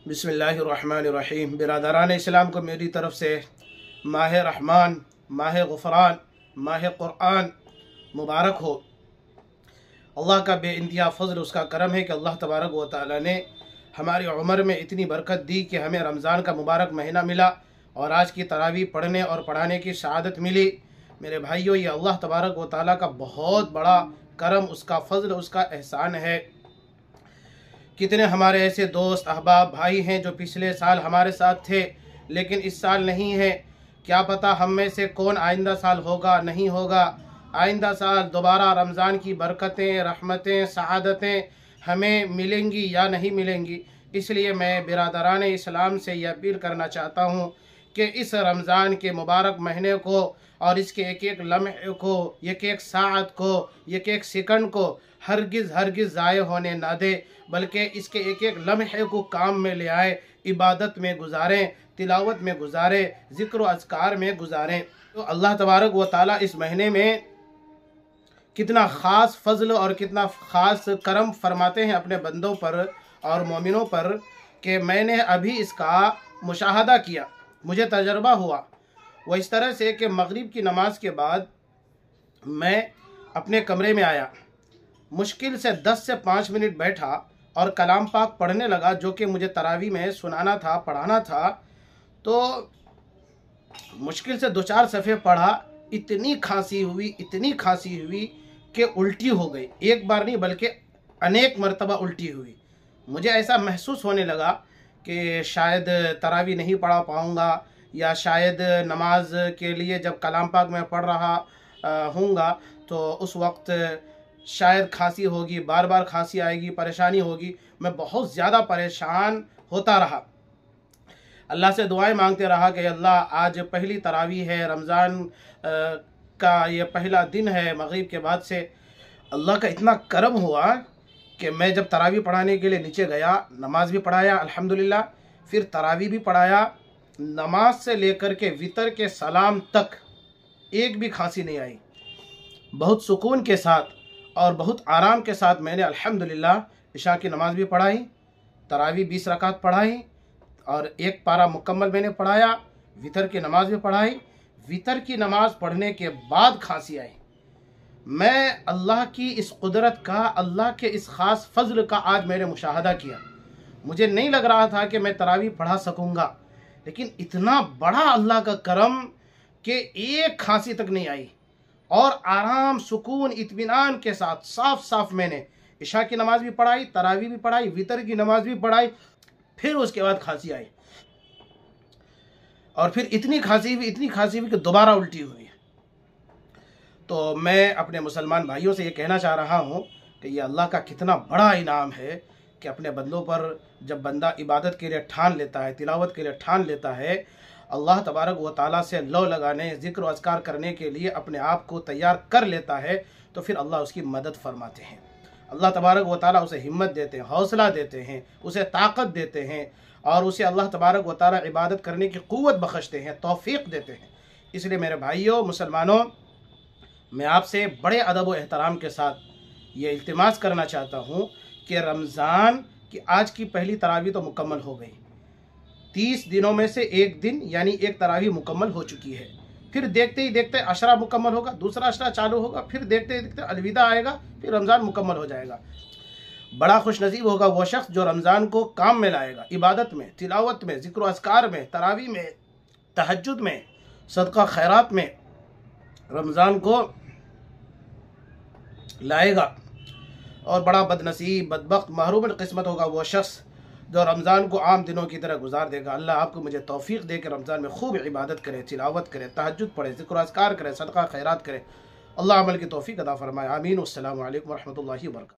बिस्मिल्लाहिर्रहमानिर्रहीम। बिरादरान इस्लाम को मेरी तरफ़ से माह रहमान, माह गुफ़रान, माह क़ुरआन मुबारक हो। अल्लाह का बेइंतहा फ़ज़ल, उसका करम है कि अल्लाह तबारक व तआला ने हमारी उम्र में इतनी बरकत दी कि हमें रमज़ान का मुबारक महीना मिला और आज की तरावी पढ़ने और पढ़ाने की शहादत मिली। मेरे भाइयों, ये अल्लाह तबारक व तआला का बहुत बड़ा करम, उसका फ़ज़ल, उसका एहसान है। कितने हमारे ऐसे दोस्त अहबाब भाई हैं जो पिछले साल हमारे साथ थे लेकिन इस साल नहीं है। क्या पता हम में से कौन आइंदा साल होगा, नहीं होगा। आइंदा साल दोबारा रमज़ान की बरकतें, रहमतें, सआदतें हमें मिलेंगी या नहीं मिलेंगी। इसलिए मैं बिरादरान इस्लाम से यह अपील करना चाहता हूँ कि इस रमज़ान के मुबारक महीने को और इसके एक एक लम्हे को, एक एक साअत को, एक एक सेकंड को हरगिज़ ज़ाय होने ना दे, बल्कि इसके एक एक लम्हे को काम में ले आए, इबादत में गुजारें, तिलावत में गुजारें, ज़िक्र व अज़कार में गुजारें। तो अल्लाह तबारक व तआला इस महीने में कितना ख़ास फ़ज़ल और कितना ख़ास करम फरमाते हैं अपने बंदों पर और मोमिनों पर कि मैंने अभी इसका मुशाहदा किया, मुझे तजर्बा हुआ। वह इस तरह से कि मगरिब की नमाज के बाद मैं अपने कमरे में आया, मुश्किल से 10 से 5 मिनट बैठा और कलाम पाक पढ़ने लगा, जो कि मुझे तरावी में सुनाना था, पढ़ाना था। तो मुश्किल से 2-4 सफ़े पढ़ा, इतनी खांसी हुई कि उल्टी हो गई। एक बार नहीं बल्कि अनेक मरतबा उल्टी हुई। मुझे ऐसा महसूस होने लगा कि शायद तरावी नहीं पढ़ा पाऊँगा, या शायद नमाज के लिए जब कलाम पाक में पढ़ रहा हूँगा तो उस वक्त शायद खांसी होगी, बार बार खांसी आएगी, परेशानी होगी। मैं बहुत ज़्यादा परेशान होता रहा, अल्लाह से दुआएं मांगते रहा कि अल्लाह, आज पहली तरावी है, रमज़ान का ये पहला दिन है मगरिब के बाद से। अल्लाह का इतना करम हुआ कि मैं जब तरावी पढ़ाने के लिए नीचे गया, नमाज भी पढ़ाया अल्हम्दुलिल्लाह, फिर तरावी भी पढ़ाया। नमाज से लेकर के वितर के सलाम तक एक भी खांसी नहीं आई। बहुत सुकून के साथ और बहुत आराम के साथ मैंने अल्हम्दुलिल्लाह इशा की नमाज़ भी पढ़ाई, तरावी 20 रकात पढ़ाई और एक पारा मुकम्मल मैंने पढ़ाया, वितर की नमाज़ भी पढ़ाई। वितर की नमाज़ पढ़ने के बाद खांसी आई। मैं अल्लाह की इस कुदरत का, अल्लाह के इस ख़ास फ़ज़ल का आज मैंने मुशाहदा किया। मुझे नहीं लग रहा था कि मैं तरावी पढ़ा सकूँगा, लेकिन इतना बड़ा अल्लाह का करम कि एक खांसी तक नहीं आई और आराम, सुकून, इत्मीनान के साथ साफ मैंने इशा की नमाज़ भी पढ़ाई, तरावी भी पढ़ाई, वितर की नमाज़ भी पढ़ाई। फिर उसके बाद खांसी आई और फिर इतनी खांसी हुई कि दोबारा उल्टी हुई। तो मैं अपने मुसलमान भाइयों से ये कहना चाह रहा हूँ कि ये अल्लाह का कितना बड़ा इनाम है कि अपने बंदों पर जब बंदा इबादत के लिए ठान लेता है, तिलावत के लिए ठान लेता है, अल्लाह तबारक व तआला से लौ लगाने, ज़िक्र अज़कार करने के लिए अपने आप को तैयार कर लेता है, तो फिर अल्लाह उसकी मदद फरमाते हैं। अल्लाह तबारक व तआला उसे हिम्मत देते हैं, हौसला देते हैं, उसे ताकत देते हैं और उसे अल्लाह तबारक व तआला इबादत करने की क़ुव्वत बख्शते हैं, तौफ़ीक़ देते हैं। इसलिए मेरे भाइयों, मुसलमानों, मैं आपसे बड़े अदब व एहतराम के साथ ये इल्तिमास करना चाहता हूँ कि रमज़ान की आज की पहली तरावी तो मुकम्मल हो गई। 30 दिनों में से एक दिन यानी एक तरावी मुकम्मल हो चुकी है। फिर देखते ही देखते अशरा मुकम्मल होगा, दूसरा अशरा चालू होगा, फिर देखते ही देखते अलविदा आएगा, फिर रमज़ान मुकम्मल हो जाएगा। बड़ा खुश नसीब होगा वो शख्स जो रमज़ान को काम में लाएगा, इबादत में, तिलावत में, ज़िक्र अज़कार में, तरावी में, तहज्जुद में, सदका खैरात में रमज़ान को लाएगा। और बड़ा बदनसीब, बदबख्त, महरूम किस्मत होगा वो शख्स जो रमज़ान को आम दिनों की तरह गुजार देगा। अल्लाह आपको मुझे तौफ़ीक़ दे कि रमज़ान में खूब इबादत करे, तिलावत करे, तहज्जुद पढ़े, ज़िक्र अज़कार करे, सदका खैरात करे। अल्लाह अमल की तौफ़ीक़ अता फ़रमाए। आमीन। अस्सलामु अलैकुम व रहमतुल्लाहि व बरकातहू।